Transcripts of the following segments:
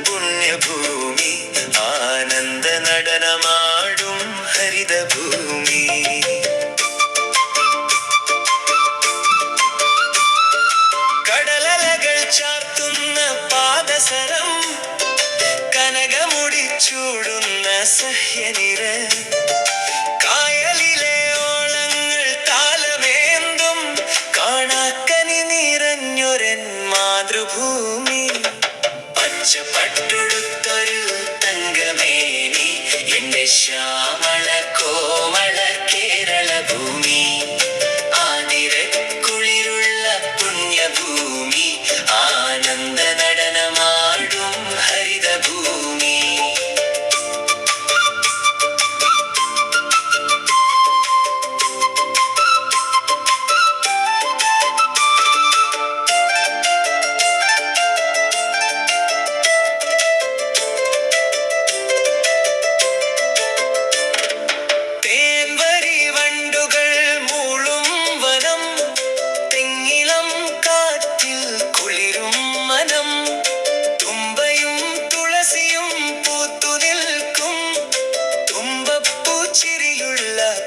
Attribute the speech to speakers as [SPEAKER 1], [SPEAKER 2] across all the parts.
[SPEAKER 1] പുണ്യഭൂമി, ആനന്ദ നടനമാടും ഹരിതഭൂമി. കടലലകൾ ചാർത്തുന്ന പാദസരം, കനകമുടിച്ചൂടുന്ന സഹ്യനിര, കായലിലെ ഓളങ്ങൾ താലമേന്തും കാണാക്കനി നിറഞ്ഞൊരൻ മാതൃഭൂമി. പച്ചപ്പട്ടുടുത്തൊരു തങ്കമേനി, എന്റെ ശ്യാമള കോമള കേരള ഭൂമി. ആതിരക്കുളിരുള്ള പുണ്യഭൂമി, ആനന്ദ നടനമാടും ഹരിതഭൂമി.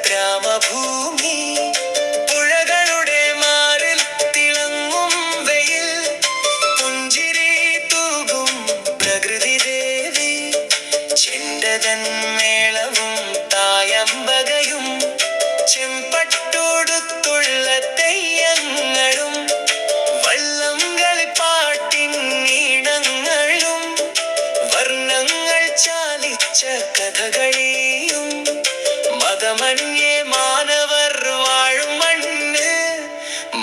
[SPEAKER 1] ഗ്രാമഭൂമി, പുഴകളുടെ മാറിൽ തിളങ്ങും വെയിൽ, പുഞ്ചിരി തൂകും പ്രകൃതി ദേവി. ചെണ്ടതൻ മേളവും തായമ്പകയും, ചെമ്പട്ടോടുത്തുള്ള തെയ്യങ്ങളും, വള്ളം കളിപ്പാട്ടിൻ ഈണങ്ങളും, വർണ്ണങ്ങൾ ചാലിച്ച കഥകളിയും, മതമന്യേ മാനവർ വാഴും മണ്ണ്,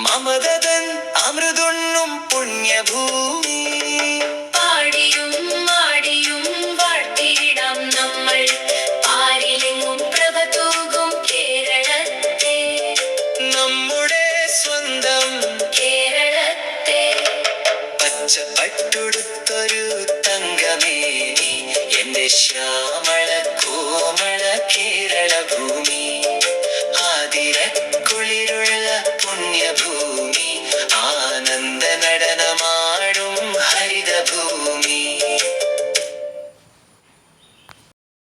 [SPEAKER 1] മമതതൻ അമൃതുണ്ണും പുണ്യഭൂമി.
[SPEAKER 2] പാടിയും മാടിയും വാഴ്ത്തിയിടാം നമ്മൾ പാരിലെങ്ങും പ്രഭ തൂകും കേരളത്തെ,
[SPEAKER 1] നമ്മുടെ സ്വന്തം
[SPEAKER 2] കേരളത്തെ.
[SPEAKER 1] പച്ചപ്പട്ടുടുത്തൊരു തങ്കമേനി, എന്റെ ശ്യാമള കോമള കേരള ഭൂമി.